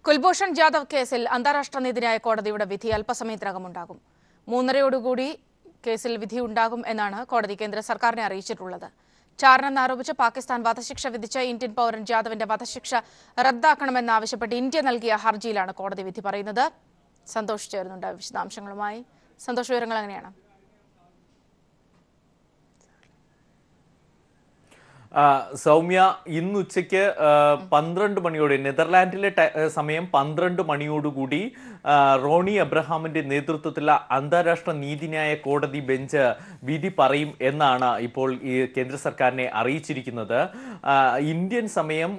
കുൽഭൂഷൺ ജാദവ് കേസിൽ അന്താരാഷ്ട്ര നീതിന്യായ കോടതിയുടെ വിധി അല്പസമയത്തിനകം ഉണ്ടാകും. 3:30 കേസിൽ വിധി ഉണ്ടാകും എന്നാണ് കോടതി കേന്ദ്ര സർക്കാരിനെ അറിയിച്ചിട്ടുള്ളത്. ചാരനെന്നാരോപിച്ച് പാകിസ്ഥാൻ വധശിക്ഷ വിധിച്ച ഇന്ത്യൻ പൗരൻ ജാദവിന്റെ വധശിക്ഷ റദ്ദാക്കണമെന്നാവശ്യപ്പെട്ട് ഇന്ത്യ നൽകിയ ഹർജിയിലാണ് കോടതി വിധി പറയുന്നത്. സന്തോഷ് ചേരുന്നുണ്ട് വിശദാംശങ്ങളുമായി. സന്തോഷ്, വിവരങ്ങൾ എങ്ങനെയാണ്? സൗമ്യ, ഇന്ന് ഉച്ചയ്ക്ക് 12 മണിയോടെ നെതർലാൻഡിലെ സമയം 12 മണിയോടുകൂടി റോണി അബ്രഹാമിന്റെ നേതൃത്വത്തിലുള്ള അന്താരാഷ്ട്ര നീതിന്യായ കോടതി ബെഞ്ച് വിധി പറയും എന്നാണ് ഇപ്പോൾ ഈ കേന്ദ്ര സർക്കാരിനെ അറിയിച്ചിരിക്കുന്നത്. ഇന്ത്യൻ സമയം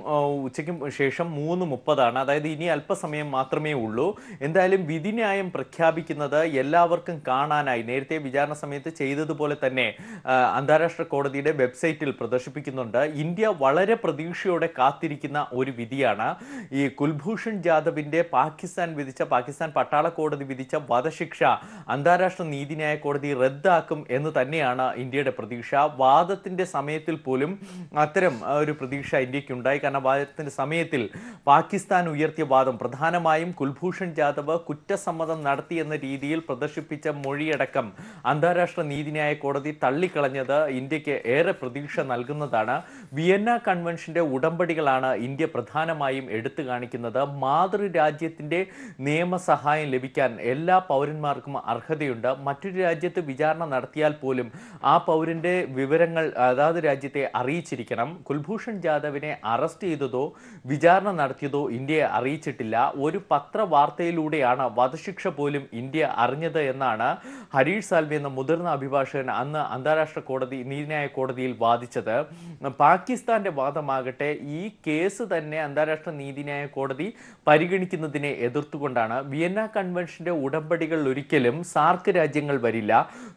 ഉച്ചയ്ക്ക് ശേഷം 3:30, അതായത് ഇനി അല്പസമയം മാത്രമേ ഉള്ളൂ. എന്തായാലും വിധിന്യായം പ്രഖ്യാപിക്കുന്നത് എല്ലാവർക്കും കാണാനായി നേരത്തെ വിചാരണ സമയത്ത് ചെയ്തതുപോലെ തന്നെ അന്താരാഷ്ട്ര കോടതിയുടെ വെബ്സൈറ്റിൽ പ്രദർശിപ്പിക്കുന്നുണ്ട്. ഇന്ത്യ വളരെ പ്രതീക്ഷയോടെ കാത്തിരിക്കുന്ന ഒരു വിധിയാണ്. ഈ കുൽഭൂഷൺ ജാദവിന്റെ പാകിസ്ഥാൻ പട്ടാള കോടതി വിധിച്ച വധശിക്ഷ അന്താരാഷ്ട്ര നീതിന്യായ കോടതി റദ്ദാക്കും എന്ന് തന്നെയാണ് ഇന്ത്യയുടെ പ്രതീക്ഷ. വാദത്തിന്റെ സമയത്തിൽ പോലും അത്തരം ഒരു പ്രതീക്ഷ ഇന്ത്യക്കുണ്ടായി. കാരണം വാദത്തിന്റെ സമയത്തിൽ പാകിസ്ഥാൻ ഉയർത്തിയ വാദം പ്രധാനമായും കുൽഭൂഷൺ ജാദവ് കുറ്റസമ്മതം നടത്തി എന്ന രീതിയിൽ പ്രദർശിപ്പിച്ച മൊഴിയടക്കം അന്താരാഷ്ട്ര നീതിന്യായ കോടതി തള്ളിക്കളഞ്ഞത് ഇന്ത്യക്ക് ഏറെ പ്രതീക്ഷ നൽകുന്നതാണ്. വിയന്ന കൺവെൻഷന്റെ ഉടമ്പടികളാണ് ഇന്ത്യ പ്രധാനമായും എടുത്തു കാണിക്കുന്നത്. മാതൃരാജ്യത്തിന്റെ നിയമസഹായം ലഭിക്കാൻ എല്ലാ പൗരന്മാർക്കും അർഹതയുണ്ട്. മറ്റൊരു രാജ്യത്ത് വിചാരണ നടത്തിയാൽ പോലും ആ പൗരന്റെ വിവരങ്ങൾ അതാത് രാജ്യത്തെ അറിയിച്ചിരിക്കണം. കുൽഭൂഷൺ ജാദവിനെ അറസ്റ്റ് ചെയ്തതോ വിചാരണ നടത്തിയതോ ഇന്ത്യയെ അറിയിച്ചിട്ടില്ല. ഒരു പത്രവാർത്തയിലൂടെയാണ് വധശിക്ഷ പോലും ഇന്ത്യ അറിഞ്ഞത് എന്നാണ് ഹരീഷ് സാൽവി എന്ന മുതിർന്ന അഭിഭാഷകൻ അന്ന് അന്താരാഷ്ട്ര നീതിന്യായ കോടതിയിൽ വാദിച്ചത്. പാകിസ്ഥാന്റെ വാദമാകട്ടെ ഈ കേസ് തന്നെ അന്താരാഷ്ട്ര നീതിന്യായ കോടതി പരിഗണിക്കുന്നതിനെ എതിർത്തുകൊണ്ടാണ്. വിയന്ന കൺവെൻഷന്റെ ഉടമ്പടികൾ ഒരിക്കലും സാർക്ക് രാജ്യങ്ങൾ വരില്ല.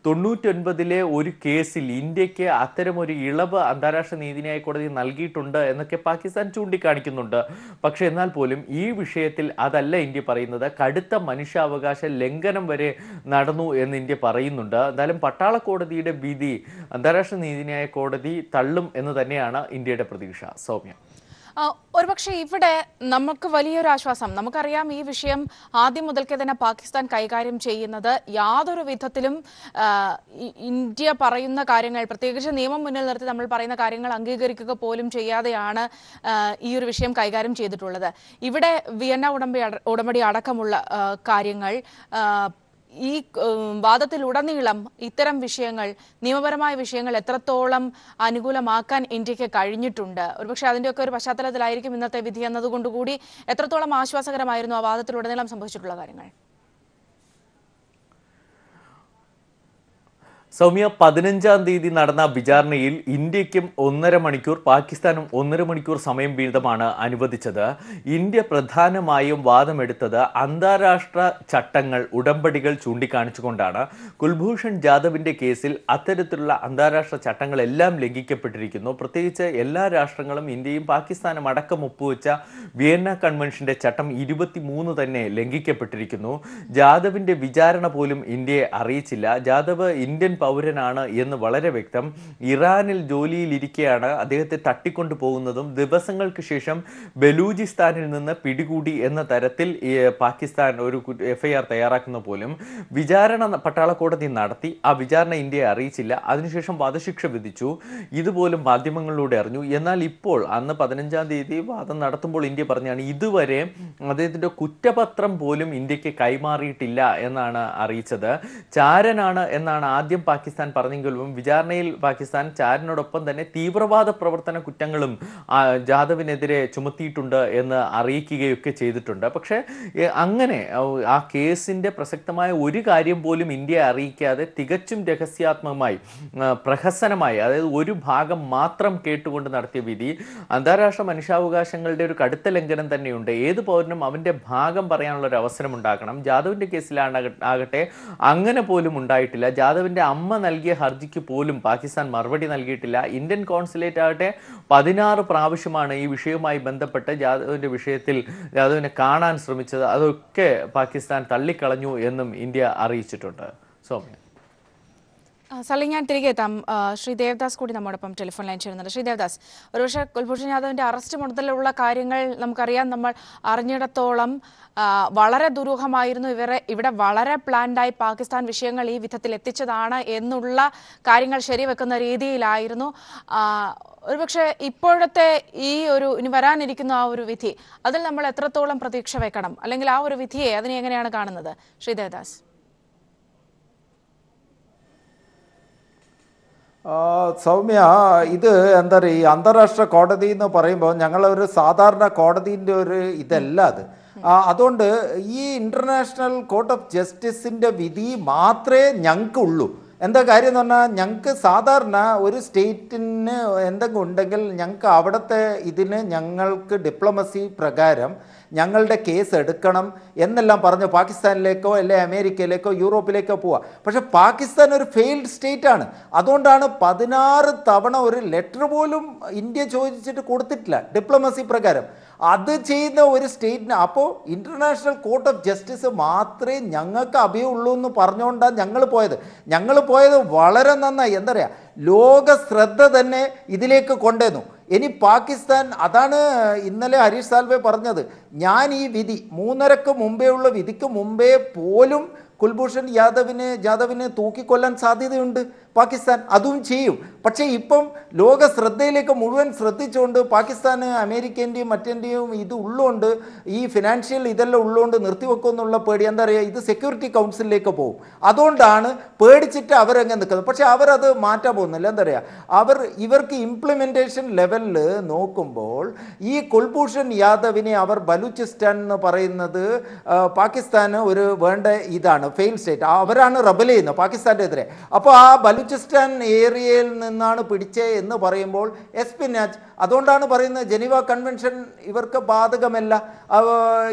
99-ലെ ഒരു കേസിൽ ഇന്ത്യക്ക് അത്തരമൊരു ഇളവ് അന്താരാഷ്ട്ര നീതിന്യായ കോടതി നൽകിയിട്ടുണ്ട് എന്നൊക്കെ പാകിസ്ഥാൻ ചൂണ്ടിക്കാണിക്കുന്നുണ്ട്. പക്ഷെ എന്നാൽ പോലും ഈ വിഷയത്തിൽ അതല്ല ഇന്ത്യ പറയുന്നത്. കടുത്ത മനുഷ്യാവകാശ ലംഘനം വരെ നടന്നു എന്ന് ഇന്ത്യ പറയുന്നുണ്ട്. എന്തായാലും പട്ടാള കോടതിയുടെ വിധി അന്താരാഷ്ട്ര നീതിന്യായ കോടതി തള്ളും എന്ന് തന്നെയാണ് ഇന്ത്യയുടെ പ്രതീക്ഷ. സൗമ്യ, ഒരുപക്ഷെ ഇവിടെ നമുക്ക് വലിയൊരു ആശ്വാസം. നമുക്കറിയാം ഈ വിഷയം ആദ്യം മുതൽക്കേ തന്നെ പാകിസ്ഥാൻ കൈകാര്യം ചെയ്യുന്നത് യാതൊരു വിധത്തിലും ഇന്ത്യ പറയുന്ന കാര്യങ്ങൾ, പ്രത്യേകിച്ച് നിയമം മുന്നിൽ നിർത്തി നമ്മൾ പറയുന്ന കാര്യങ്ങൾ അംഗീകരിക്കുക പോലും ചെയ്യാതെയാണ് ഈ ഒരു വിഷയം കൈകാര്യം ചെയ്തിട്ടുള്ളത്. ഇവിടെ വിയന്ന ഉടമ്പടി അടക്കമുള്ള കാര്യങ്ങൾ ഈ വാദത്തിലുടനീളം ഇത്തരം വിഷയങ്ങൾ, നിയമപരമായ വിഷയങ്ങൾ എത്രത്തോളം അനുകൂലമാക്കാൻ ഇന്ത്യക്ക് കഴിഞ്ഞിട്ടുണ്ട്. ഒരുപക്ഷെ അതിൻ്റെയൊക്കെ ഒരു പശ്ചാത്തലത്തിലായിരിക്കും ഇന്നത്തെ വിധി എന്നതുകൊണ്ടുകൂടി എത്രത്തോളം ആശ്വാസകരമായിരുന്നു ആ വാദത്തിലുടനീളം സംഭവിച്ചിട്ടുള്ള കാര്യങ്ങൾ? സൗമ്യ, 15-ാം തീയതി നടന്ന വിചാരണയിൽ ഇന്ത്യക്കും 1.5 മണിക്കൂർ, പാകിസ്ഥാനും 1.5 മണിക്കൂർ സമയം വീതമാണ് അനുവദിച്ചത്. ഇന്ത്യ പ്രധാനമായും വാദമെടുത്തത് അന്താരാഷ്ട്ര ചട്ടങ്ങൾ, ഉടമ്പടികൾ ചൂണ്ടിക്കാണിച്ചുകൊണ്ടാണ്. കുൽഭൂഷൺ ജാദവിന്റെ കേസിൽ അത്തരത്തിലുള്ള അന്താരാഷ്ട്ര ചട്ടങ്ങളെല്ലാം ലംഘിക്കപ്പെട്ടിരിക്കുന്നു. പ്രത്യേകിച്ച് എല്ലാ രാഷ്ട്രങ്ങളും ഇന്ത്യയും പാകിസ്ഥാനും അടക്കം ഒപ്പുവെച്ച വിയന്ന കൺവെൻഷന്റെ ചട്ടം 23 തന്നെ ലംഘിക്കപ്പെട്ടിരിക്കുന്നു. ജാദവിന്റെ വിചാരണ പോലും ഇന്ത്യയെ അറിയിച്ചില്ല. ജാദവ് ഇന്ത്യൻ പൗരനാണ് എന്ന് വളരെ വ്യക്തം. ഇറാനിൽ ജോലിയിലിരിക്കെയാണ് അദ്ദേഹത്തെ തട്ടിക്കൊണ്ടു പോകുന്നതും ദിവസങ്ങൾക്ക് ശേഷം ബലൂചിസ്ഥാനിൽ നിന്ന് പിടികൂടി എന്ന തരത്തിൽ പാകിസ്ഥാൻ ഒരു FIR തയ്യാറാക്കുന്ന പോലും. വിചാരണ പട്ടാള കോടതി നടത്തി. ആ വിചാരണ ഇന്ത്യയെ അറിയിച്ചില്ല. അതിനുശേഷം വധശിക്ഷ വിധിച്ചു. ഇതുപോലും മാധ്യമങ്ങളിലൂടെ അറിഞ്ഞു. എന്നാൽ ഇപ്പോൾ അന്ന് 15-ാം തീയതി വാദം നടത്തുമ്പോൾ ഇന്ത്യ പറഞ്ഞാണ് ഇതുവരെ അദ്ദേഹത്തിന്റെ കുറ്റപത്രം പോലും ഇന്ത്യക്ക് കൈമാറിയിട്ടില്ല എന്നാണ് അറിയിച്ചത്. ചാരനാണ് എന്നാണ് ആദ്യം പാകിസ്ഥാൻ പറഞ്ഞെങ്കിലും വിചാരണയിൽ പാകിസ്ഥാൻ ചാരനോടൊപ്പം തന്നെ തീവ്രവാദ പ്രവർത്തന കുറ്റങ്ങളും ജാദവിനെതിരെ ചുമത്തിയിട്ടുണ്ട് എന്ന് അറിയിക്കുകയൊക്കെ ചെയ്തിട്ടുണ്ട്. പക്ഷേ അങ്ങനെ ആ കേസിന്റെ പ്രസക്തമായ ഒരു കാര്യം പോലും ഇന്ത്യയെ അറിയിക്കാതെ തികച്ചും രഹസ്യാത്മകമായി, പ്രഹസനമായി, അതായത് ഒരു ഭാഗം മാത്രം കേട്ടുകൊണ്ട് നടത്തിയ വിധി അന്താരാഷ്ട്ര മനുഷ്യാവകാശങ്ങളുടെ ഒരു കടുത്ത ലംഘനം തന്നെയുണ്ട്. ഏത് പൗരനും അവന്റെ ഭാഗം പറയാനുള്ള ഒരു അവസരം ഉണ്ടാക്കണം. ജാദവിന്റെ കേസിലാകട്ടെ അങ്ങനെ പോലും ഉണ്ടായിട്ടില്ല. ജാദവിന്റെ അമ്മ നൽകിയ ഹർജിക്ക് പോലും പാകിസ്ഥാൻ മറുപടി നൽകിയിട്ടില്ല. ഇന്ത്യൻ കോൺസുലേറ്റ് ആകട്ടെ 16 പ്രാവശ്യമാണ് ഈ വിഷയവുമായി ബന്ധപ്പെട്ട് ജാദവിനെ കാണാൻ ശ്രമിച്ചത്. അതൊക്കെ പാകിസ്ഥാൻ തള്ളിക്കളഞ്ഞു എന്നും ഇന്ത്യ അറിയിച്ചിട്ടുണ്ട്. സൗമ്യ. സലി, ഞാൻ തിരികെ എത്താം. ശ്രീ ദേവദാസ് കൂടി നമ്മോടൊപ്പം ടെലിഫോൺ ലൈൻ ചേരുന്നുണ്ട്. ശ്രീ ദേവദാസ്, ഒരുപക്ഷെ കുൽഭൂഷൺ യാദവിന്റെ അറസ്റ്റ് മുതലുള്ള കാര്യങ്ങൾ നമുക്കറിയാം. നമ്മൾ അറിഞ്ഞിടത്തോളം വളരെ ദുരൂഹമായിരുന്നു. ഇവിടെ വളരെ പ്ലാൻഡായി പാകിസ്ഥാൻ വിഷയങ്ങൾ ഈ വിധത്തിൽ എത്തിച്ചതാണ് എന്നുള്ള കാര്യങ്ങൾ ശരിവെക്കുന്ന രീതിയിലായിരുന്നു. ഒരുപക്ഷെ ഇപ്പോഴത്തെ ഈ ഇനി വരാനിരിക്കുന്ന ആ ഒരു വിധി, അതിൽ നമ്മൾ എത്രത്തോളം പ്രതീക്ഷ വെക്കണം, അല്ലെങ്കിൽ ആ ഒരു വിധിയെ അതിനെ എങ്ങനെയാണ് കാണുന്നത് ശ്രീ ദേവദാസ്? സൗമ്യ, ഇത് എന്താ പറയുക, ഈ അന്താരാഷ്ട്ര കോടതി എന്ന് പറയുമ്പോൾ ഞങ്ങളൊരു സാധാരണ കോടതിൻ്റെ ഒരു ഇതല്ല അത്. അതുകൊണ്ട് ഈ ഇൻ്റർനാഷണൽ കോർട്ട് ഓഫ് ജസ്റ്റിസിൻ്റെ വിധി മാത്രമേ ഞങ്ങൾക്കുള്ളൂ. എന്താ കാര്യം എന്ന് പറഞ്ഞാൽ, ഞങ്ങൾക്ക് സാധാരണ ഒരു സ്റ്റേറ്റിന് എന്തെങ്കിലും ഉണ്ടെങ്കിൽ ഞങ്ങൾക്ക് അവിടുത്തെ ഇതിന് ഞങ്ങൾക്ക് ഡിപ്ലോമസി പ്രകാരം ഞങ്ങളുടെ കേസ് എടുക്കണം എന്നെല്ലാം പറഞ്ഞ് പാകിസ്ഥാനിലേക്കോ അല്ലെ അമേരിക്കയിലേക്കോ യൂറോപ്പിലേക്കോ പോവാം. പക്ഷെ പാകിസ്ഥാൻ ഒരു ഫെയിൽഡ് സ്റ്റേറ്റാണ്. അതുകൊണ്ടാണ് 16 തവണ ഒരു ലെറ്റർ പോലും ഇന്ത്യ ചോദിച്ചിട്ട് കൊടുത്തിട്ടില്ല ഡിപ്ലോമസി പ്രകാരം. അത് ചെയ്യുന്ന ഒരു സ്റ്റേറ്റിന് അപ്പോൾ ഇൻ്റർനാഷണൽ കോർട്ട് ഓഫ് ജസ്റ്റിസ് മാത്രമേ ഞങ്ങൾക്ക് അഭയമുള്ളൂ എന്ന് പറഞ്ഞുകൊണ്ടാണ് ഞങ്ങൾ പോയത് വളരെ നന്നായി. എന്താ പറയുക, ലോക ശ്രദ്ധ തന്നെ ഇതിലേക്ക് കൊണ്ടുവന്നു. ഇനി പാകിസ്ഥാൻ, അതാണ് ഇന്നലെ ഹരീഷ് സാൽവെ പറഞ്ഞത്, ഞാൻ ഈ വിധി 3:30 മുമ്പേ ഉള്ള വിധിക്ക് മുമ്പേ പോലും കുൽഭൂഷൺ ജാദവിനെ തൂക്കിക്കൊല്ലാൻ സാധ്യതയുണ്ട് പാകിസ്ഥാൻ, അതും ചെയ്യും. പക്ഷേ ഇപ്പം ലോക ശ്രദ്ധയിലേക്ക് മുഴുവൻ ശ്രദ്ധിച്ചുകൊണ്ട് പാകിസ്ഥാന് അമേരിക്കേൻ്റെയും മറ്റേൻ്റെയും ഇത് ഉള്ളതുകൊണ്ട്, ഈ ഫിനാൻഷ്യൽ ഇതെല്ലാം ഉള്ളതുകൊണ്ട് നിർത്തിവെക്കുമെന്നുള്ള പേടി. എന്താ പറയുക, ഇത് സെക്യൂരിറ്റി കൗൺസിലിലേക്ക് പോകും. അതുകൊണ്ടാണ് പേടിച്ചിട്ട് അവരങ്ങനെ നിൽക്കുന്നത്. പക്ഷേ അവരത് മാറ്റാൻ പോകുന്നില്ല. എന്താ പറയുക, ഇവർക്ക് ഇംപ്ലിമെൻറ്റേഷൻ ലെവലിൽ നോക്കുമ്പോൾ ഈ കുൽഭൂഷൺ യാദവിനെ അവർ ബലൂചിസ്ഥാൻ എന്ന് പറയുന്നത് പാകിസ്ഥാന് ഒരു വേണ്ട ഇതാണ്, ഫെയിൽ സ്റ്റേറ്റ്. അവരാണ് റബൽ ചെയ്യുന്നത് പാകിസ്ഥാൻ്റെ എതിരെ. അപ്പോൾ ആ ബലൂചിസ്ഥാൻ ഏരിയയിൽ നിന്നാണ് പിടിച്ചേ എന്ന് പറയുമ്പോൾ എസ്പിനാച്ച്, അതുകൊണ്ടാണ് പറയുന്നത് ജനീവ കൺവെൻഷൻ ഇവർക്ക് ബാധകമല്ല,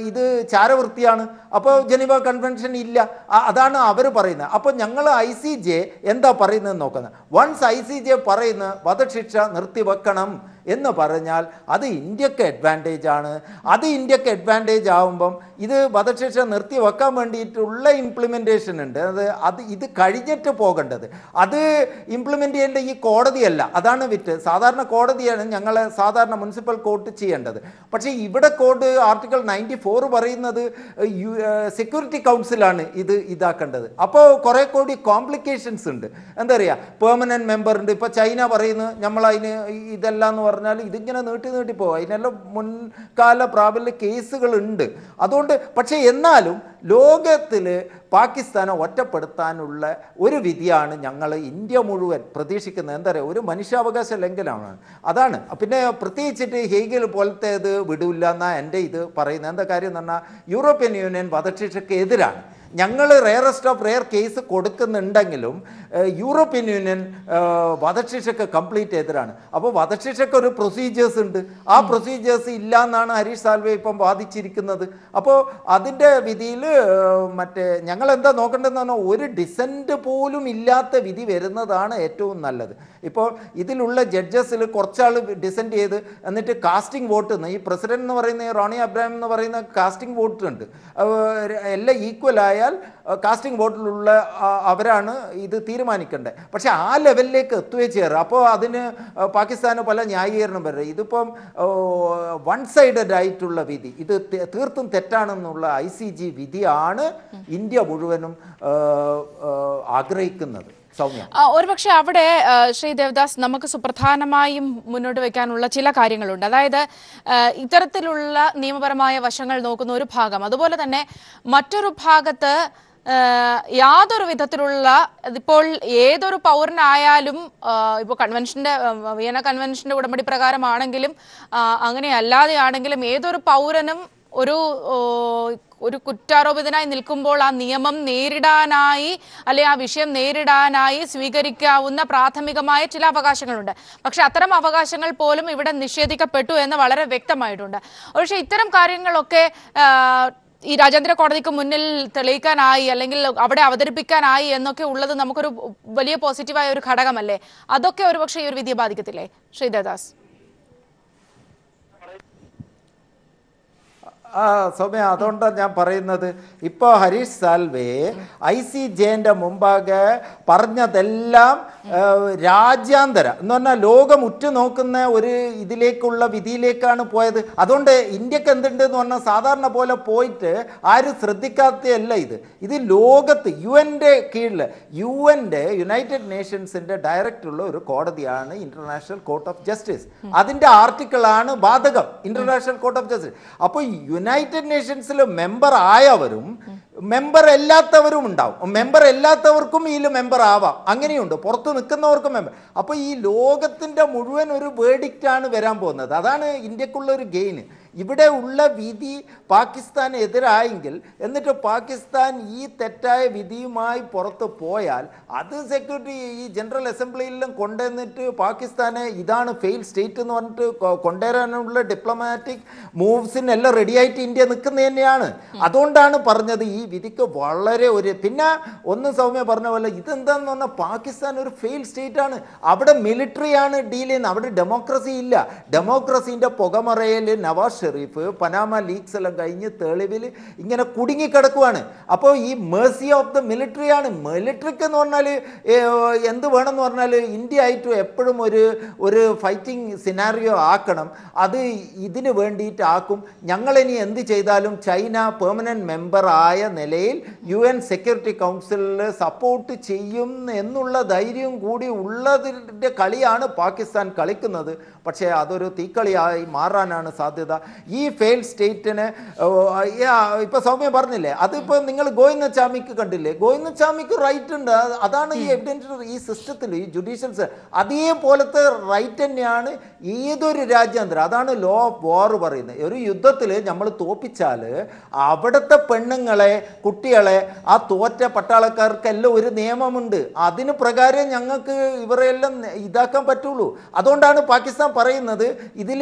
ഇത് ചാരവൃത്തിയാണ്, അപ്പോൾ ജനീവ കൺവെൻഷൻ ഇല്ല, അതാണ് അവർ പറയുന്നത്. അപ്പോൾ ഞങ്ങൾ ICJ എന്താ പറയുന്നതെന്ന് നോക്കുന്നത്. വൺസ് ICJ പറയുന്നത് വധശിക്ഷ നിർത്തിവെക്കണം എന്ന് പറഞ്ഞാൽ അത് ഇന്ത്യക്ക് അഡ്വാൻറ്റേജ് ആണ്. അത് ഇന്ത്യക്ക് അഡ്വാൻറ്റേജ് ആകുമ്പം ഇത് വധശിക്ഷ നിർത്തിവെക്കാൻ വേണ്ടിയിട്ടുള്ള ഇംപ്ലിമെൻറ്റേഷൻ ഉണ്ട്. ഇത് കഴിഞ്ഞിട്ട് പോകേണ്ടത്, അത് ഇംപ്ലിമെൻ്റ് ചെയ്യേണ്ട ഈ കോടതിയല്ല. അതാണ് സാധാരണ കോടതിയാണ് ഞങ്ങളെ സാധാരണ മുനിസിപ്പൽ കോർട്ട് ചെയ്യേണ്ടത്. പക്ഷേ ഇവിടെ കോഡ് ആർട്ടിക്കിൾ 94 പറയുന്നത് സെക്യൂരിറ്റി കൗൺസിലാണ് ഇതാക്കേണ്ടത്. അപ്പോൾ കുറേ കൂടി കോംപ്ലിക്കേഷൻസ് ഉണ്ട്. എന്താ പറയുക, പെർമനൻറ്റ് മെമ്പർ ഉണ്ട്. ഇപ്പോൾ ചൈന പറയുന്നത് നമ്മളതിന് ഇതെല്ലാം എന്ന് പറഞ്ഞാൽ ഇതിങ്ങനെ നീട്ടിപ്പോകും. അതിനെല്ലാം മുൻകാല പ്രാബല്യ കേസുകളുണ്ട്. അതുകൊണ്ട് പക്ഷേ എന്നാലും ലോകത്തിൽ പാകിസ്ഥാനെ ഒറ്റപ്പെടുത്താനുള്ള ഒരു വിധിയാണ് ഞങ്ങൾ ഇന്ത്യ മുഴുവൻ പ്രതീക്ഷിക്കുന്നത്. എന്താ പറയുക, ഒരു മനുഷ്യാവകാശ ലംഘനമാണ്. അതാണ്. പിന്നെ പ്രത്യേകിച്ചിട്ട് ഹേഗിൽ പോലത്തേത് വിടില്ല എന്നാണ് എൻ്റെ ഇത് പറയുന്നത്. എന്താ കാര്യം എന്ന് പറഞ്ഞാൽ, യൂറോപ്യൻ യൂണിയൻ വധശിക്ഷയ്ക്ക് എതിരാണ്. ഞങ്ങൾ റെയറസ്റ്റ് ഓഫ് റെയർ കേസ് കൊടുക്കുന്നുണ്ടെങ്കിലും യൂറോപ്യൻ യൂണിയൻ വധശിക്ഷയ്ക്ക് കംപ്ലീറ്റ് എതിരാണ്. അപ്പോൾ വധശിക്ഷയ്ക്ക് ഒരു പ്രൊസീജിയേഴ്സ് ഉണ്ട്. ആ പ്രൊസീജിയേഴ്സ് ഇല്ല എന്നാണ് ഹരീഷ് സാൽവെ ഇപ്പം വാദിച്ചിരിക്കുന്നത്. അപ്പോൾ അതിൻ്റെ വിധിയിൽ ഞങ്ങൾ എന്താ നോക്കേണ്ടതെന്ന് പറഞ്ഞാൽ, ഒരു ഡിസെൻറ്റ് പോലും ഇല്ലാത്ത വിധി വരുന്നതാണ് ഏറ്റവും നല്ലത്. ഇപ്പോൾ ഇതിലുള്ള ജഡ്ജസിൽ കുറച്ചാൾ ഡിസെൻറ്റ് ചെയ്ത് എന്നിട്ട് കാസ്റ്റിംഗ് വോട്ട്, ഈ പ്രസിഡന്റ് എന്ന് പറയുന്ന റോണി അബ്രാഹിം എന്ന് പറയുന്ന കാസ്റ്റിംഗ് വോട്ട് ഉണ്ട്. എല്ലാം ഈക്വലായ കാസ്റ്റിംഗ് വോട്ടിലുള്ള അവരാണ് ഇത് തീരുമാനിക്കേണ്ടത്. പക്ഷെ ആ ലെവലിലേക്ക് എത്തുകയും ചെയ്യാറ്. അപ്പോൾ അതിന് പാകിസ്ഥാന് പല ന്യായീകരണം വരും. ഇതിപ്പം വൺ സൈഡഡ് ആയിട്ടുള്ള വിധി, ഇത് തീർത്തും തെറ്റാണെന്നുള്ള ICJ വിധിയാണ് ഇന്ത്യ മുഴുവനും ആഗ്രഹിക്കുന്നത്. ഒരുപക്ഷെ അവിടെ ശ്രീ ദേവദാസ്, നമുക്ക് സുപ്രധാനമായും മുന്നോട്ട് വെക്കാനുള്ള ചില കാര്യങ്ങളുണ്ട്. അതായത് ഇത്തരത്തിലുള്ള നിയമപരമായ വശങ്ങൾ നോക്കുന്ന ഒരു ഭാഗം, അതുപോലെ തന്നെ മറ്റൊരു ഭാഗത്ത് യാതൊരു വിധത്തിലുള്ള, ഇപ്പോൾ ഏതൊരു പൗരനായാലും, ഇപ്പോൾ വിയന്ന കൺവെൻഷന്റെ ഉടമ്പടി പ്രകാരമാണെങ്കിലും അങ്ങനെയല്ലാതെയാണെങ്കിലും ഏതൊരു പൗരനും ഒരു കുറ്റാരോപിതനായി നിൽക്കുമ്പോൾ ആ നിയമം നേരിടാനായി, അല്ലെ ആ വിഷയം നേരിടാനായി സ്വീകരിക്കാവുന്ന പ്രാഥമികമായ ചില അവകാശങ്ങളുണ്ട്. പക്ഷെ അത്തരം അവകാശങ്ങൾ പോലും ഇവിടെ നിഷേധിക്കപ്പെട്ടു എന്ന് വളരെ വ്യക്തമായിട്ടുണ്ട്. പക്ഷെ ഇത്തരം കാര്യങ്ങളൊക്കെ ഈ രാജ്യാന്തര കോടതിക്ക് മുന്നിൽ തെളിയിക്കാനായി, അല്ലെങ്കിൽ അവിടെ അവതരിപ്പിക്കാനായി എന്നൊക്കെ ഉള്ളത് നമുക്കൊരു വലിയ പോസിറ്റീവായ ഒരു ഘടകമല്ലേ? അതൊക്കെ ഒരുപക്ഷെ ഈ ഒരു വിധിയെ ബാധിക്കത്തില്ലേ ശ്രീ ദേവദാസ്? സൗമ്യ, അതുകൊണ്ടാണ് ഞാൻ പറയുന്നത്. ഇപ്പോൾ ഹരീഷ് സാൽവേ ICJന്റെ മുമ്പാകെ പറഞ്ഞതെല്ലാം രാജ്യാന്തര എന്ന് പറഞ്ഞാൽ ലോകം ഉറ്റുനോക്കുന്ന ഒരു ഇതിലേക്കുള്ള വിധിയിലേക്കാണ് പോയത്. അതുകൊണ്ട് ഇന്ത്യക്ക് എന്തുണ്ട് എന്ന് പറഞ്ഞാൽ സാധാരണ പോലെ പോയിട്ട് ആരും ശ്രദ്ധിക്കാത്തതല്ല ഇത് ലോകത്ത് UN-ന്റെ കീഴിൽ യുണൈറ്റഡ് നേഷൻസിന്റെ ഡയറക്ടറുള്ള ഒരു കോടതിയാണ് ഇന്റർനാഷണൽ കോർട്ട് ഓഫ് ജസ്റ്റിസ്. അതിന്റെ ആർട്ടിക്കിളാണ് ബാധകം, ഇന്റർനാഷണൽ കോർട്ട് ഓഫ് ജസ്റ്റിസ്. അപ്പോൾ യുണൈറ്റഡ് നേഷൻസിൽ മെമ്പർ ആയവരും മെമ്പർ അല്ലാത്തവരും ഉണ്ടാവും. മെമ്പർ അല്ലാത്തവർക്കും ഇതിൽ മെമ്പർ ആവാം, അങ്ങനെയുണ്ട്. പുറത്ത് നിൽക്കുന്നവർക്കും മെമ്പർ. അപ്പോൾ ഈ ലോകത്തിൻ്റെ മുഴുവൻ ഒരു വേർഡിക്റ്റാണ് വരാൻ പോകുന്നത്. അതാണ് ഇന്ത്യക്കുള്ള ഒരു ഗെയിൻ. ഇവിടെ ഉള്ള വിധി പാകിസ്ഥാന് എതിരായെങ്കിൽ എന്നിട്ട് പാകിസ്ഥാൻ ഈ തെറ്റായ വിധിയുമായി പുറത്ത് പോയാൽ അത് സെക്യൂരിറ്റി ഈ ജനറൽ അസംബ്ലിയിലും കൊണ്ടുവന്നിട്ട് പാകിസ്ഥാനെ ഇതാണ് ഫെയിൽ സ്റ്റേറ്റ് എന്ന് പറഞ്ഞിട്ട് കൊണ്ടുവരാനുള്ള ഡിപ്ലോമാറ്റിക് മൂവ്സിനെല്ലാം റെഡിയായിട്ട് ഇന്ത്യ നിൽക്കുന്നത് തന്നെയാണ്. അതുകൊണ്ടാണ് പറഞ്ഞത് ഈ വിധിക്ക് വളരെ പിന്നെ ഒന്ന് സൗമ്യ പറഞ്ഞ പോലെ ഇതെന്താന്ന് പറഞ്ഞാൽ പാകിസ്ഥാൻ ഒരു ഫെയിൽ സ്റ്റേറ്റ് ആണ്. അവിടെ മിലിറ്ററിയാണ് ഡീൽ ചെയ്യുന്നത്, അവിടെ ഡെമോക്രസി ഇല്ല. ഡെമോക്രസീൻ്റെ പുകമറയിൽ നവാസ് ഷെരീഫ് പനാമ ലീക്സ് എല്ലാം കഴിഞ്ഞ് തെളിവിൽ ഇങ്ങനെ കുടുങ്ങിക്കിടക്കുവാണ്. അപ്പോൾ ഈ മേഴ്സി ഓഫ് ദ മിലിറ്ററിയാണ്. മിലിറ്ററിക്ക് എന്ന് പറഞ്ഞാൽ എന്ത് വേണമെന്ന് പറഞ്ഞാൽ ഇന്ത്യ ആയിട്ട് എപ്പോഴും ഒരു ഫൈറ്റിംഗ് സിനാറിയോ ആക്കണം. അത് ഇതിന് വേണ്ടിയിട്ട് ആക്കും. ഞങ്ങളിനി എന്ത് ചെയ്താലും ചൈന പെർമനന്റ് മെമ്പർ ആയ നിലയിൽ UN സെക്യൂരിറ്റി കൗൺസിലിൽ സപ്പോർട്ട് ചെയ്യും എന്നുള്ള ധൈര്യം കൂടി ഉള്ളതിൻ്റെ കളിയാണ് പാകിസ്ഥാൻ കളിക്കുന്നത്. പക്ഷേ അതൊരു തീക്കളിയായി മാറാനാണ് സാധ്യത. ഈ ഫെയിൽ സ്റ്റേറ്റിന് ഇപ്പൊ സൗമ്യ പറഞ്ഞില്ലേ, അതിപ്പോൾ നിങ്ങൾ ഗോവിന്ദ ചാമിക്ക് കണ്ടില്ലേ, ഗോവിന്ദ ചാമിക്ക് റൈറ്റ് ഉണ്ട്. അതാണ് ഈ എവിഡൻസ് ഈ സിസ്റ്റത്തിൽ ഈ ജുഡീഷ്യൽ അതേപോലത്തെ റൈറ്റ് തന്നെയാണ് ഏതൊരു രാജ്യാന്തരം. അതാണ് ലോ ഓഫ് വാർ പറയുന്നത്. ഒരു യുദ്ധത്തിൽ നമ്മൾ തോപ്പിച്ചാൽ അവിടുത്തെ പെണ്ണുങ്ങളെ കുട്ടികളെ ആ തോറ്റ പട്ടാളക്കാർക്കെല്ലാം ഒരു നിയമമുണ്ട്. അതിന് പ്രകാരം ഞങ്ങൾക്ക് ഇവരെല്ലാം ഇതാക്കാൻ പറ്റുള്ളൂ. അതുകൊണ്ടാണ് പാകിസ്ഥാൻ പറയുന്നത് ഇതിൽ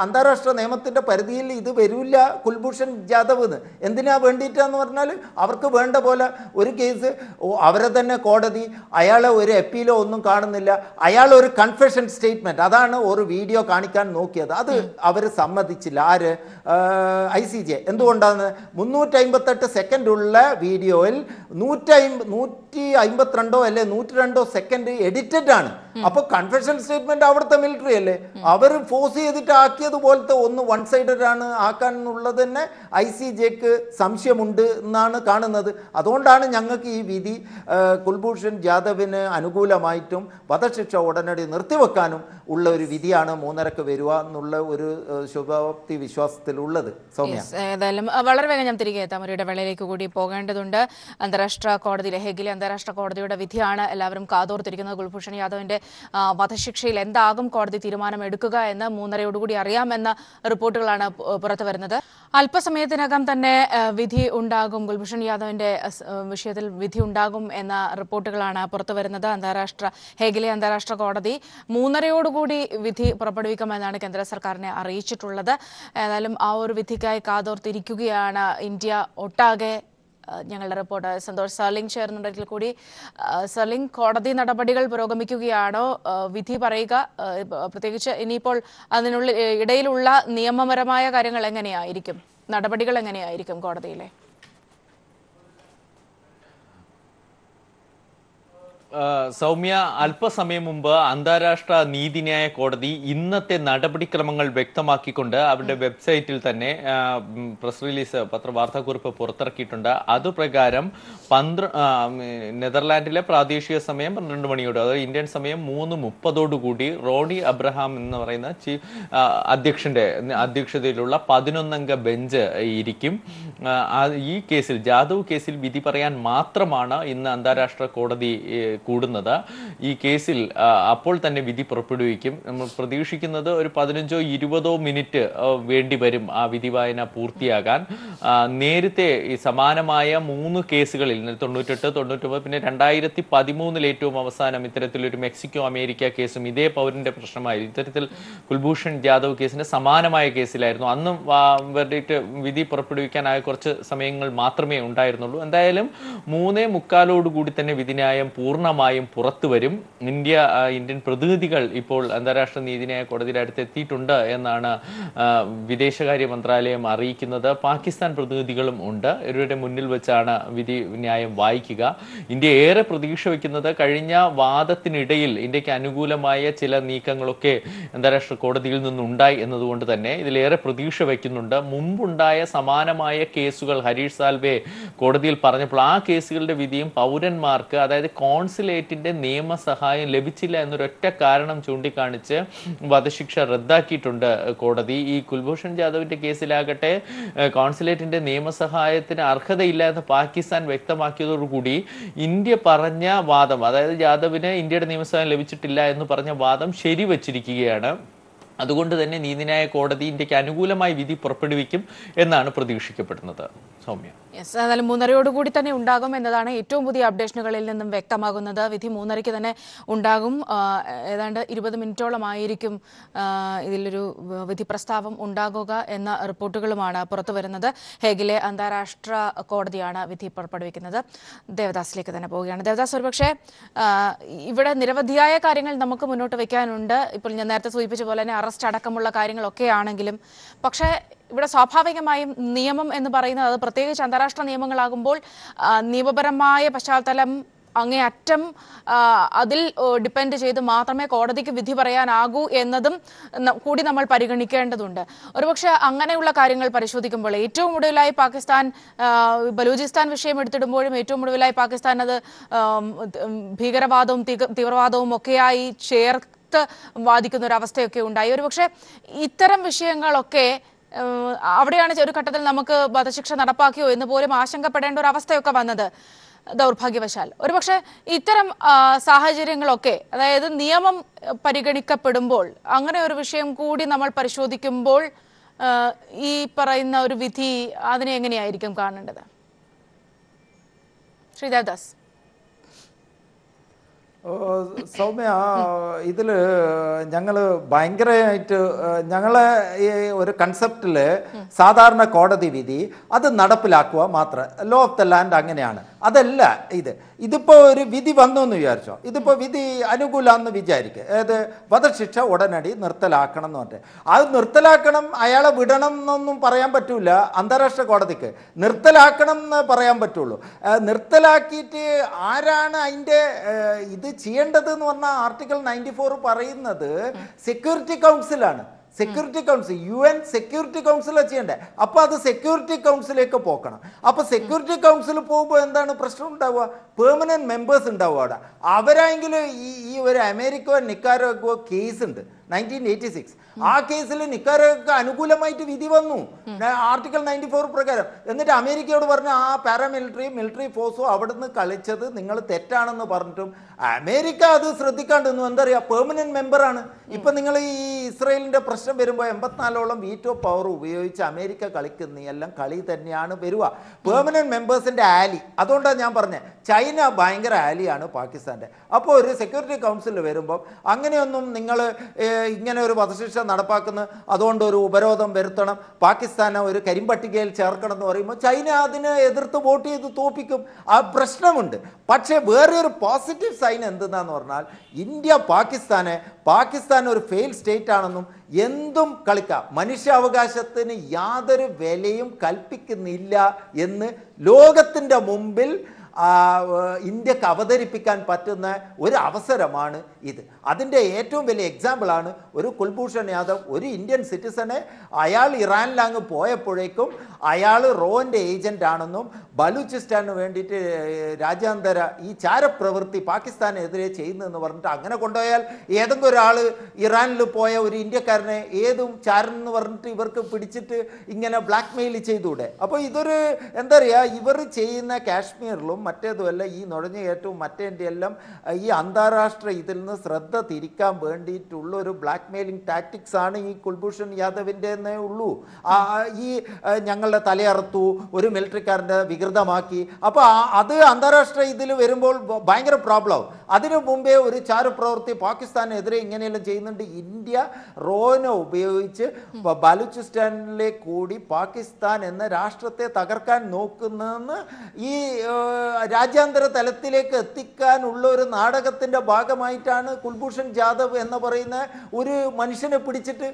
അന്താരാഷ്ട്ര നിയമത്തിൻ്റെ പരിധിയിൽ ഇത് വരില്ല കുൽഭൂഷൺ ജാദവ് എന്ന്. എന്തിനാ വേണ്ടിയിട്ടാന്ന് പറഞ്ഞാൽ അവർക്ക് വേണ്ട പോലെ ഒരു കേസ് അവരെ തന്നെ കോടതി അയാളെ ഒരു അപ്പീലോ ഒന്നും കാണുന്നില്ല. അയാൾ ഒരു കൺഫെഷൻ സ്റ്റേറ്റ്മെൻറ്റ് അതാണ് ഒരു വീഡിയോ കാണിക്കാൻ നോക്കിയത്. അത് അവർ സമ്മതിച്ചില്ല. ആര്? ICJ. എന്തുകൊണ്ടാണ്? 358 സെക്കൻഡ് ഉള്ള വീഡിയോയിൽ 152 അല്ലെ 102 സെക്കൻഡ് എഡിറ്റഡ് ആണ്. അപ്പോൾ കൺഫെഷൻ സ്റ്റേറ്റ്മെന്റ് അവിടുത്തെ മിലിറ്ററി അല്ലേ, അവർ ഫോഴ്സ് ചെയ്തിട്ട് ആക്കിയതുപോലത്തെ ഒന്ന് വൺ സൈഡഡ് ആണ് ആക്കാൻ എന്നുള്ളത് തന്നെ ICJക്ക് സംശയമുണ്ട് എന്നാണ് കാണുന്നത്. അതുകൊണ്ടാണ് ഞങ്ങൾക്ക് ഈ വിധി കുൽഭൂഷൺ ജാദവിന് അനുകൂലമായിട്ടും വധശിക്ഷ ഉടനടി നിർത്തിവെക്കാനും ഉള്ള ഒരു വിധിയാണ് 3:30 വരിക എന്നുള്ള ഒരു ശുഭാപ്തി വിശ്വാസത്തിലുള്ളത്. സൗമ്യ, ഏതായാലും വളരെ വേഗം ഞാൻ തിരികെ എത്താം. ഒരു ഇടവേളയിലേക്ക് കൂടി പോകേണ്ടതുണ്ട്. അന്താരാഷ്ട്ര കോടതിയിലെ ഹേഗിലെ അന്താരാഷ്ട്ര കോടതിയുടെ വിധിയാണ് എല്ലാവരും കാതോർത്തിരിക്കുന്നത്. കുൽഭൂഷൺ യാദവിന്റെ വധശിക്ഷയിൽ എന്താകും കോടതി തീരുമാനമെടുക്കുക എന്ന് 3:30 അറിയാമെന്ന റിപ്പോർട്ടുകളാണ് പുറത്തു വരുന്നത്. അല്പസമയത്തിനകം തന്നെ വിധി ഉണ്ടാകും, കുൽഭൂഷൺ യാദവിന്റെ വിഷയത്തിൽ വിധി ഉണ്ടാകും എന്ന റിപ്പോർട്ടുകളാണ് പുറത്തു വരുന്നത്. ഹേഗിലെ അന്താരാഷ്ട്ര കോടതി 3:30 വിധി പുറപ്പെടുവിക്കുമെന്നാണ് കേന്ദ്ര സർക്കാരിനെ അറിയിച്ചിട്ടുള്ളത്. ഏതായാലും ആ ഒരു വിധിക്കായി കാതോർത്തിരിക്കുകയാണ് ഇന്ത്യ ഒട്ടാകെ. ഞങ്ങളുടെ റിപ്പോർട്ടർ സന്തോഷ് സർലിംഗ് ചേർന്നുണ്ടെങ്കിൽ കൂടി. സർലിംഗ്, കോടതി നടപടികൾ പുരോഗമിക്കുകയാണോ? വിധി പറയുക, പ്രത്യേകിച്ച് ഇനിയിപ്പോൾ അതിനുള്ളിൽ ഇടയിലുള്ള നിയമപരമായ കാര്യങ്ങൾ എങ്ങനെയായിരിക്കും, നടപടികൾ എങ്ങനെയായിരിക്കും കോടതിയിലെ? സൗമ്യ, അല്പസമയം മുമ്പ് അന്താരാഷ്ട്ര നീതിന്യായ കോടതി ഇന്നത്തെ നടപടിക്രമങ്ങൾ വ്യക്തമാക്കിക്കൊണ്ട് അവരുടെ വെബ്സൈറ്റിൽ തന്നെ പ്രസ് റിലീസ് പത്രവാർത്താക്കുറിപ്പ് പുറത്തിറക്കിയിട്ടുണ്ട്. അതുപ്രകാരം നെതർലാൻഡിലെ പ്രാദേശിക സമയം 12 മണിയോട്, അതായത് ഇന്ത്യൻ സമയം 3:30 റോണി അബ്രഹാം എന്ന് പറയുന്ന അധ്യക്ഷന്റെ അധ്യക്ഷതയിലുള്ള 11-അംഗ ബെഞ്ച് ഇരിക്കും. ഈ കേസിൽ, ജാദവ് കേസിൽ വിധി പറയാൻ മാത്രമാണ് ഇന്ന് അന്താരാഷ്ട്ര കോടതി കൂടുന്നത്. ഈ കേസിൽ അപ്പോൾ തന്നെ വിധി പുറപ്പെടുവിക്കും. നമ്മൾ പ്രതീക്ഷിക്കുന്നത് ഒരു 15-20 മിനിറ്റ് വേണ്ടി വരും ആ വിധി വായന പൂർത്തിയാകാൻ. നേരത്തെ ഈ സമാനമായ 3 കേസുകളിൽ 98, 99, പിന്നെ 2013 ഏറ്റവും അവസാനം ഇത്തരത്തിലൊരു മെക്സിക്കോ അമേരിക്ക കേസും ഇതേ പൗരന്റെ പ്രശ്നമായിരുന്നു. ഇത്തരത്തിൽ കുൽഭൂഷൺ ജാദവ് കേസിന്റെ സമാനമായ കേസിലായിരുന്നു. അന്നും വെർഡിക്റ്റ് വിധി പുറപ്പെടുവിക്കാനായ കുറച്ച് സമയങ്ങൾ മാത്രമേ ഉണ്ടായിരുന്നുള്ളൂ. എന്തായാലും 3:45 തന്നെ വിധിന്യായം പൂർണ്ണ പൂർണ്ണമായും പുറത്തു വരും. ഇന്ത്യൻ പ്രതിനിധികൾ ഇപ്പോൾ അന്താരാഷ്ട്ര നീതിന്യായ കോടതിയുടെ അടുത്ത് എത്തിയിട്ടുണ്ട് എന്നാണ് വിദേശകാര്യ മന്ത്രാലയം അറിയിക്കുന്നത്. പാകിസ്ഥാൻ പ്രതിനിധികളും ഉണ്ട്. ഇവരുടെ മുന്നിൽ വെച്ചാണ് വിധി ന്യായം വായിക്കുക. ഇന്ത്യ ഏറെ പ്രതീക്ഷ വയ്ക്കുന്നത് കഴിഞ്ഞ വാദത്തിനിടയിൽ ഇന്ത്യക്ക് അനുകൂലമായ ചില നീക്കങ്ങളൊക്കെ അന്താരാഷ്ട്ര കോടതിയിൽ നിന്നുണ്ടായി എന്നതുകൊണ്ട് തന്നെ ഇതിലേറെ പ്രതീക്ഷ വയ്ക്കുന്നുണ്ട്. മുമ്പുണ്ടായ സമാനമായ കേസുകൾ ഹരീഷ് സാൽവെ കോടതിയിൽ പറഞ്ഞപ്പോൾ ആ കേസുകളുടെ വിധിയും പൗരന്മാർക്ക്, അതായത് കോൺസുലേറ്റിന്റെ നിയമസഹായം ലഭിച്ചില്ല എന്നൊരൊറ്റ കാരണം ചൂണ്ടിക്കാണിച്ച് വധശിക്ഷ റദ്ദാക്കിയിട്ടുണ്ട് കോടതി. ഈ കുൽഭൂഷൺ ജാദവിന്റെ കേസിലാകട്ടെ കോൺസുലേറ്റിന്റെ നിയമസഹായത്തിന് അർഹതയില്ല എന്ന് പാകിസ്ഥാൻ വ്യക്തമാക്കിയതോടുകൂടി ഇന്ത്യ പറഞ്ഞ വാദം, അതായത് ജാദവിന് ഇന്ത്യയുടെ നിയമസഹായം ലഭിച്ചിട്ടില്ല എന്ന് പറഞ്ഞ വാദം ശരിവച്ചിരിക്കുകയാണ്. അതുകൊണ്ട് തന്നെ നീതിന്യായ കോടതി ഇന്ത്യക്ക് അനുകൂലമായി വിധി പുറപ്പെടുവിക്കും എന്നാണ് പ്രതീക്ഷിക്കപ്പെടുന്നത്. സൗമ്യ, എന്നാലും 3:30 തന്നെ ഉണ്ടാകും എന്നതാണ് ഏറ്റവും പുതിയ അപ്ഡേഷനുകളിൽ നിന്നും വ്യക്തമാകുന്നത്. വിധി 3:30 തന്നെ ഉണ്ടാകും. ഏതാണ്ട് 20 മിനിറ്റോളമായിരിക്കും ഇതിലൊരു വിധി പ്രസ്താവം ഉണ്ടാകുക എന്ന റിപ്പോർട്ടുകളുമാണ് പുറത്തു വരുന്നത്. ഹേഗിലെ അന്താരാഷ്ട്ര കോടതിയാണ് വിധി പുറപ്പെടുവിക്കുന്നത്. ദേവദാസിലേക്ക് തന്നെ പോവുകയാണ്. ദേവദാസ്, ഒരുപക്ഷെ ഇവിടെ നിരവധിയായ കാര്യങ്ങൾ നമുക്ക് മുന്നോട്ട് വയ്ക്കാനുണ്ട്. ഇപ്പോൾ ഞാൻ നേരത്തെ സൂചിപ്പിച്ച പോലെ തന്നെ അറസ്റ്റ് അടക്കമുള്ള കാര്യങ്ങളൊക്കെ ആണെങ്കിലും പക്ഷേ ഇവിടെ സ്വാഭാവികമായും നിയമം എന്ന് പറയുന്നത്, അത് പ്രത്യേകിച്ച് അന്താരാഷ്ട്ര നിയമങ്ങളാകുമ്പോൾ നിയമപരമായ പശ്ചാത്തലം അങ്ങേയറ്റം അതിൽ ഡിപ്പെൻഡ് ചെയ്ത് മാത്രമേ കോടതിക്ക് വിധി പറയാനാകൂ എന്നതും കൂടി നമ്മൾ പരിഗണിക്കേണ്ടതുണ്ട്. ഒരുപക്ഷെ അങ്ങനെയുള്ള കാര്യങ്ങൾ പരിശോധിക്കുമ്പോൾ ഏറ്റവും ഒടുവിലായി പാകിസ്ഥാൻ ബലൂചിസ്ഥാൻ വിഷയം എടുത്തിടുമ്പോഴും ഏറ്റവും ഒടുവിലായി പാകിസ്ഥാൻ അത് ഭീകരവാദവും തീവ്രവാദവും ഒക്കെയായി ചേർത്ത് വാദിക്കുന്ന ഒരു അവസ്ഥയൊക്കെ ഉണ്ടായി. ഒരുപക്ഷെ ഇത്തരം വിഷയങ്ങളൊക്കെ അവിടെയാണ് ഒരു ഘട്ടത്തിൽ നമുക്ക് വധശിക്ഷ നടപ്പാക്കിയോ എന്ന് പോലും ആശങ്കപ്പെടേണ്ട ഒരു അവസ്ഥയൊക്കെ വന്നത് ദൗർഭാഗ്യവശാൽ. ഒരുപക്ഷെ ഇത്തരം സാഹചര്യങ്ങളൊക്കെ, അതായത് നിയമം പരിഗണിക്കപ്പെടുമ്പോൾ അങ്ങനെ ഒരു വിഷയം കൂടി നമ്മൾ പരിശോധിക്കുമ്പോൾ ഈ പറയുന്ന ഒരു വിധി അതിനെ എങ്ങനെയായിരിക്കും കാണേണ്ടത്? ശ്രീ ദേവദാസ്. സൗമ്യ, ഇതിൽ ഞങ്ങൾ ഭയങ്കരമായിട്ട് ഞങ്ങളെ ഈ ഒരു കൺസെപ്റ്റിൽ സാധാരണ കോടതി വിധി അത് നടപ്പിലാക്കുക മാത്രം, ലോ ഓഫ് ദ ലാൻഡ് അങ്ങനെയാണ്. അതല്ല ഇതിപ്പോൾ ഒരു വിധി വന്നു എന്ന് വിചാരിച്ചോ, ഇതിപ്പോൾ വിധി അനുകൂലമെന്ന് വിചാരിക്കുക, ഏത് വധശിക്ഷ ഉടനടി നിർത്തലാക്കണം എന്ന് പറഞ്ഞിട്ട് അത് നിർത്തലാക്കണം, അയാളെ വിടണം എന്നൊന്നും പറയാൻ പറ്റൂല. അന്താരാഷ്ട്ര കോടതിക്ക് നിർത്തലാക്കണം എന്ന് പറയാൻ പറ്റുള്ളൂ. നിർത്തലാക്കിയിട്ട് ആരാണ് അതിൻ്റെ ഇത് ചെയ്യേണ്ടത് എന്ന് പറഞ്ഞാൽ ആർട്ടിക്കിൾ 94 പറയുന്നത് സെക്യൂരിറ്റി കൗൺസിലാണ്. സെക്യൂരിറ്റി കൗൺസിൽ, UN സെക്യൂരിറ്റി കൗൺസിലാണ് ചെയ്യണ്ടേ. അപ്പോൾ അത് സെക്യൂരിറ്റി കൗൺസിലേക്ക് പോക്കണം. അപ്പോൾ സെക്യൂരിറ്റി കൗൺസിൽ പോകുമ്പോൾ എന്താണ് പ്രശ്നം ഉണ്ടാവുക? പെർമനന്റ് മെമ്പേഴ്സ് ഉണ്ടാവുക അവിടെ. അവരായെങ്കിലും ഈ ഒരു അമേരിക്ക നിക്കാരാഗ്വ കേസ് ഉണ്ട് 1986. ആ കേസിൽ നിക്കാരാഗ്വക്ക് അനുകൂലമായിട്ട് വിധി വന്നു ആർട്ടിക്കിൾ 94 പ്രകാരം. എന്നിട്ട് അമേരിക്കയോട് പറഞ്ഞു ആ മിലിറ്ററി ഫോഴ്സും അവിടുന്ന് കളിച്ചത് നിങ്ങൾ തെറ്റാണെന്ന് പറഞ്ഞിട്ടും അമേരിക്ക അത് ശ്രദ്ധിക്കാണ്ടെന്നു. എന്താ പറയുക, പെർമനന്റ് മെമ്പറാണ്. ഇപ്പൊ നിങ്ങൾ ഈ ഇസ്രയേലിന്റെ പ്രശ്നം വരുമ്പോൾ 84ഓളം വീറ്റോ പവർ ഉപയോഗിച്ച് അമേരിക്ക കളിക്കുന്ന എല്ലാം കളി തന്നെയാണ് വരിക. പെർമനന്റ് മെമ്പേഴ്സിന്റെ ആലി. അതുകൊണ്ടാണ് ഞാൻ പറഞ്ഞത് ചൈന ഭയങ്കര ആലിയാണ് പാകിസ്ഥാന്റെ. അപ്പോൾ ഒരു സെക്യൂരിറ്റി കൗൺസിൽ വരുമ്പോൾ അങ്ങനെയൊന്നും നിങ്ങൾ ഇങ്ങനെ ഒരു വധശിക്ഷ നടപ്പാക്കുന്ന, അതുകൊണ്ട് ഒരു ഉപരോധം വരുത്തണം, പാകിസ്ഥാനെ ഒരു കരിമ്പട്ടികയിൽ ചേർക്കണം എന്ന് പറയുമ്പോൾ ചൈന അതിനെ എതിർത്ത് വോട്ട് ചെയ്ത് തോപ്പിക്കും. ആ പ്രശ്നമുണ്ട്. പക്ഷേ വേറെ ഒരു പോസിറ്റീവ് സൈൻ എന്തെന്നാന്ന് പറഞ്ഞാൽ ഇന്ത്യ പാകിസ്ഥാൻ ഒരു ഫെയിൽ സ്റ്റേറ്റ് ആണെന്നും എന്തും കളിക്കാം, മനുഷ്യാവകാശത്തിന് യാതൊരു വിലയും കൽപ്പിക്കുന്നില്ല എന്ന് ലോകത്തിൻ്റെ മുമ്പിൽ ഇന്ത്യക്ക് അവതരിപ്പിക്കാൻ പറ്റുന്ന ഒരു അവസരമാണ് ഇത്. അതിൻ്റെ ഏറ്റവും വലിയ എക്സാമ്പിളാണ് ഒരു കുൽഭൂഷൺ യാദവ്, ഒരു ഇന്ത്യൻ സിറ്റിസനെ അയാൾ ഇറാനിലങ്ങ് പോയപ്പോഴേക്കും അയാൾ റോൻ്റെ ഏജൻ്റ് ആണെന്നും ബലൂചിസ്ഥാന് വേണ്ടിയിട്ട് രാജ്യാന്തര ഈ ചാരപ്രവൃത്തി പാകിസ്ഥാനെതിരെ ചെയ്യുന്നതെന്ന് പറഞ്ഞിട്ട് അങ്ങനെ കൊണ്ടുപോയാൽ ഏതെങ്കിലും ഒരാൾ ഇറാനിൽ പോയ ഒരു ഇന്ത്യക്കാരനെ ഏതും ചാരൻ എന്ന് പറഞ്ഞിട്ട് ഇവർക്ക് പിടിച്ചിട്ട് ഇങ്ങനെ ബ്ലാക്ക് മെയിൽ ചെയ്തൂടെ? അപ്പോൾ ഇതൊരു എന്താ പറയുക, ഇവർ ചെയ്യുന്ന കാശ്മീരിലും മറ്റേതുമല്ല ഈ നുഴഞ്ഞുകയറ്റവും മറ്റേൻ്റെ എല്ലാം ഈ അന്താരാഷ്ട്ര ഇതിൽ നിന്ന് ശ്രദ്ധ തിരിക്കാൻ വേണ്ടിയിട്ടുള്ള ഒരു ബ്ലാക്ക് മെയിലിംഗ് ടാക്ടിക്സ് ആണ് ഈ കുൽഭൂഷൺ യാദവിൻ്റെ എന്നേ ഉള്ളൂ. ഈ ഞങ്ങളുടെ തലയറുത്തു, ഒരു മിലിറ്ററിക്കാരൻ്റെ വികൃതമാക്കി. അപ്പോൾ അത് അന്താരാഷ്ട്ര ഇതിൽ വരുമ്പോൾ ഭയങ്കര പ്രോബ്ലം ആവും. അതിനു മുമ്പേ ഒരു ചാരപ്രവൃത്തി പാകിസ്ഥാനെതിരെ ഇങ്ങനെയെല്ലാം ചെയ്യുന്നുണ്ട്. ഇന്ത്യ റോനെ ഉപയോഗിച്ച് ബലൂചിസ്ഥാനിലെ കൂടി പാകിസ്ഥാൻ എന്ന രാഷ്ട്രത്തെ തകർക്കാൻ നോക്കുന്നതെന്ന് ഈ രാജ്യാന്തര തലത്തിലേക്ക് എത്തിക്കാനുള്ള ഒരു നാടകത്തിൻ്റെ ഭാഗമായിട്ടാണ് കുൽഭൂഷൺ ജാദവ് എന്ന് പറയുന്ന ഒരു മനുഷ്യനെ പിടിച്ചിട്ട്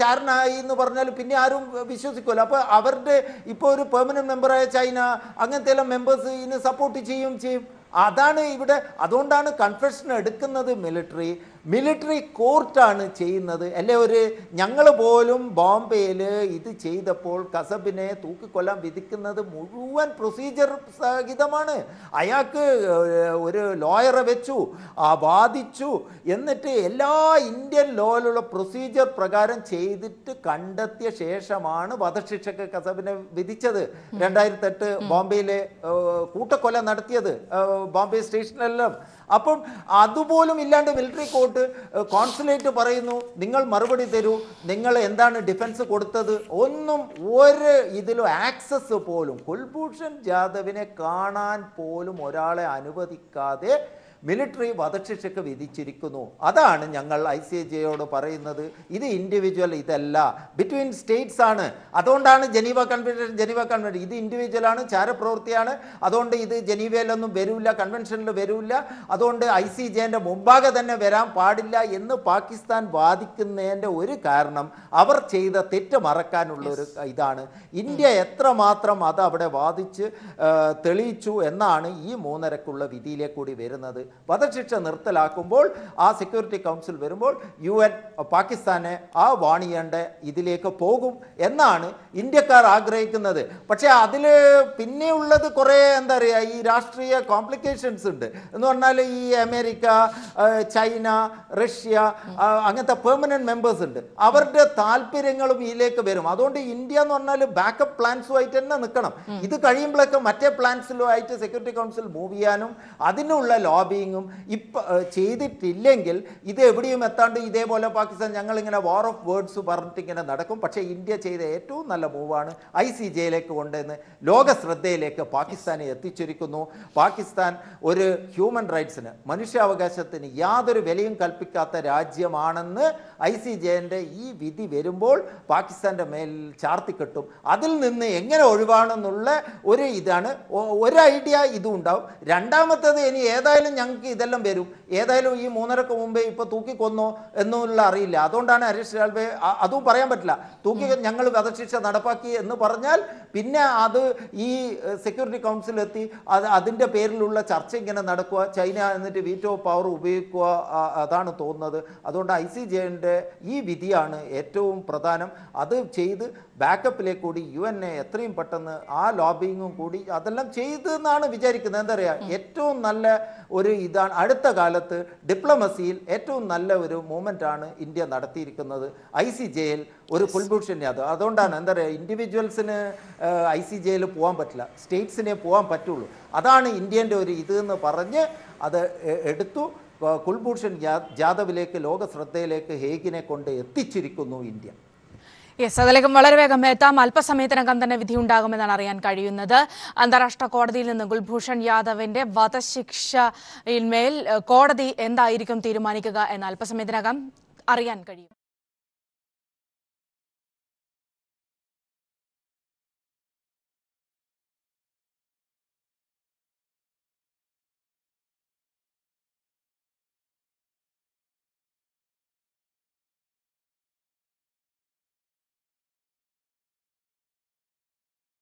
ചാരനായി എന്ന് പറഞ്ഞാൽ പിന്നെ ആരും വിശ്വസിക്കുമല്ലോ. അപ്പോൾ അവരുടെ ഇപ്പോൾ ഒരു പെർമനന്റ് മെമ്പറായ ചൈന അങ്ങനത്തെ എല്ലാം മെമ്പേഴ്സ് ഇതിന് സപ്പോർട്ട് ചെയ്യും. അതാണ് ഇവിടെ. അതുകൊണ്ടാണ് കൺഫെഷൻ എടുക്കുന്നത് മിലിറ്ററി കോർട്ടാണ് ചെയ്യുന്നത്. അല്ലെ ഒരു ഞങ്ങൾ പോലും ബോംബെയിൽ ഇത് ചെയ്തപ്പോൾ കസബിനെ തൂക്കിക്കൊല്ലാൻ വിധിക്കുന്നത് മുഴുവൻ പ്രൊസീജിയർ സഹിതമാണ്. അയാൾക്ക് ഒരു ലോയറെ വെച്ചു, വാദിച്ചു, എന്നിട്ട് എല്ലാ ഇന്ത്യൻ ലോയിലുള്ള പ്രൊസീജിയർ പ്രകാരം ചെയ്തിട്ട് കണ്ടെത്തിയ ശേഷമാണ് വധശിക്ഷക്ക് കസബിനെ വിധിച്ചത്. 2008 ബോംബെയിലെ കൂട്ടക്കൊല നടത്തിയത് ബോംബെ സ്റ്റേഷനിലെല്ലാം. അപ്പം അതുപോലും ഇല്ലാണ്ട് മിലിറ്ററി കോർട്ട് കോൺസുലേറ്റ് പറയുന്നു നിങ്ങൾ മറുപടി തരൂ, നിങ്ങൾ എന്താണ് ഡിഫൻസ് കൊടുത്തത്, ഒന്നും ഒരു ഇതിലും ആക്സസ് പോലും കുൽഭൂഷൺ ജാദവിനെ കാണാൻ പോലും ഒരാളെ അനുവദിക്കാതെ മിലിറ്ററി വധശിക്ഷയ്ക്ക് വിധിച്ചിരിക്കുന്നു. അതാണ് ഞങ്ങൾ ICJയോട് പറയുന്നത്. ഇത് ഇൻഡിവിജ്വൽ ഇതല്ല, ബിറ്റ്വീൻ സ്റ്റേറ്റ്സ് ആണ്. അതുകൊണ്ടാണ് ജനീവ കൺവെൻഷൻ ഇത് ഇൻഡിവിജ്വലാണ്, ചാരപ്രവൃത്തിയാണ്. അതുകൊണ്ട് ഇത് ജനീവയിലൊന്നും വരില്ല, കൺവെൻഷനിൽ വരില്ല. അതുകൊണ്ട് ICJന്റെ മുമ്പാകെ തന്നെ വരാൻ പാടില്ല എന്ന് പാകിസ്ഥാൻ വാദിക്കുന്നതിൻ്റെ ഒരു കാരണം അവർ ചെയ്ത തെറ്റ് മറക്കാനുള്ള ഒരു ഇതാണ്. ഇന്ത്യ എത്രമാത്രം അത് അവിടെ വാദിച്ച് തെളിയിച്ചു എന്നാണ് ഈ 3.5 വിധിയിലേക്ക് കൂടി വരുന്നത്. വധശിക്ഷ നിർത്തലാക്കുമ്പോൾ ആ സെക്യൂരിറ്റി കൗൺസിൽ വരുമ്പോൾ UN പാകിസ്ഥാനെ ആ വാണിയേണ്ട ഇതിലേക്ക് പോകും എന്നാണ് ഇന്ത്യക്കാർ ആഗ്രഹിക്കുന്നത്. പക്ഷേ അതിൽ പിന്നെയുള്ളത് കുറേ എന്താ പറയുക, ഈ രാഷ്ട്രീയ കോംപ്ലിക്കേഷൻസ് ഉണ്ട്. എന്ന് പറഞ്ഞാൽ ഈ അമേരിക്ക, ചൈന, റഷ്യ അങ്ങനത്തെ പെർമനന്റ് മെമ്പേഴ്സ് ഉണ്ട്. അവരുടെ താല്പര്യങ്ങളും ഇതിലേക്ക് വരും. അതുകൊണ്ട് ഇന്ത്യ എന്ന് പറഞ്ഞാൽ ബാക്കപ്പ് പ്ലാൻസുമായിട്ട് തന്നെ നിൽക്കണം. ഇത് കഴിയുമ്പോഴൊക്കെ മറ്റേ പ്ലാൻസിലുമായിട്ട് സെക്യൂരിറ്റി കൗൺസിൽ മൂവ് ചെയ്യാനും അതിനുള്ള ലോബിയിങ്ങും ഇപ്പം ചെയ്തിട്ടില്ലെങ്കിൽ ഇത് എവിടെയും എത്താണ്ട് ഇതേപോലെ പാകിസ്ഥാൻ ഞങ്ങളിങ്ങനെ വാർ ഓഫ് വേർഡ്സ് പറഞ്ഞിട്ട് ഇങ്ങനെ നടക്കും. പക്ഷേ ഇന്ത്യ ചെയ്ത ഏറ്റവും നല്ല മൂവാണ് ICJയിലേക്ക് കൊണ്ടുവന്ന് ലോക ശ്രദ്ധയിലേക്ക് പാകിസ്ഥാനെ എത്തിച്ചിരിക്കുന്നു. പാകിസ്ഥാൻ ഒരു ഹ്യൂമൻ റൈറ്റ്സിന്, മനുഷ്യാവകാശത്തിന് യാതൊരു വിലയും കൽപ്പിക്കാത്ത രാജ്യമാണെന്ന് ICJന്റെ ഈ വിധി വരുമ്പോൾ പാകിസ്ഥാൻ്റെ മേൽ ചാർത്തിക്കെട്ടും. അതിൽ നിന്ന് എങ്ങനെ ഒഴിവാണെന്നുള്ള ഒരു ഇതാണ് ഒരു ഐഡിയ ഇതും ഉണ്ടാവും. രണ്ടാമത്തേത് ഇനി ഏതായാലും ഞങ്ങൾക്ക് ഇതെല്ലാം വരും, ഏതായാലും ഈ 3.5 മുമ്പേ ഇപ്പോൾ തൂക്കിക്കൊന്നോ എന്നുള്ള അറിയില്ല. അതുകൊണ്ടാണ് ഹരീഷ് സാൽവെ അതും പറയാൻ പറ്റില്ല. ഞങ്ങൾ വധശിക്ഷ നടപ്പാക്കി എന്ന് പറഞ്ഞാൽ പിന്നെ അത് ഈ സെക്യൂരിറ്റി കൗൺസിലെത്തി അതിൻ്റെ പേരിലുള്ള ചർച്ച ഇങ്ങനെ നടക്കുക, ചൈന എന്നിട്ട് വീറ്റോ പവർ ഉപയോഗിക്കുക, അതാണ് തോന്നുന്നത്. അതുകൊണ്ട് ICJന്റെ ഈ വിധിയാണ് ഏറ്റവും പ്രധാനം. അത് ചെയ്ത് ബാക്കപ്പിലേക്ക് കൂടി UN എത്രയും പെട്ടെന്ന് ആ ലോബിങ്ങും കൂടി അതെല്ലാം ചെയ്തെന്നാണ് വിചാരിക്കുന്നത്. എന്താ പറയുക, ഏറ്റവും നല്ല ഒരു ഇതാണ് അടുത്ത കാലത്ത് ഡിപ്ലോമസിയിൽ ഏറ്റവും നല്ല ഒരു മൂവ്മെൻ്റാണ് ഇന്ത്യ നടത്തിയിരിക്കുന്നത് ICJയിൽ ഒരു കുൽഭൂഷൺ ജാദവ്. അതുകൊണ്ടാണ് എന്താ പറയുക, ഇൻഡിവിജ്വൽസിന് ICJയിൽ പോകാൻ പറ്റില്ല, സ്റ്റേറ്റ്സിനെ പോകാൻ പറ്റുള്ളൂ. അതാണ് ഇന്ത്യൻ്റെ ഒരു ഇത് എന്ന് പറഞ്ഞ് അത് എടുത്തു. കുൽഭൂഷൺ ജാദവിലേക്ക് ലോക ശ്രദ്ധയിലേക്ക് ഹേഗിനെ കൊണ്ട് എത്തിച്ചിരിക്കുന്നു ഇന്ത്യ. യെസ്, അതിലേക്കും വളരെ വേഗം എത്താം. അല്പസമയത്തിനകം തന്നെ വിധി ഉണ്ടാകുമെന്നാണ് അറിയാൻ കഴിയുന്നത്. അന്താരാഷ്ട്ര കോടതിയിൽ നിന്ന് കുൽഭൂഷൺ യാദവിന്റെ വധശിക്ഷയിന്മേൽ കോടതി എന്തായിരിക്കും തീരുമാനിക്കുക എന്ന് അല്പസമയത്തിനകം അറിയാൻ കഴിയും.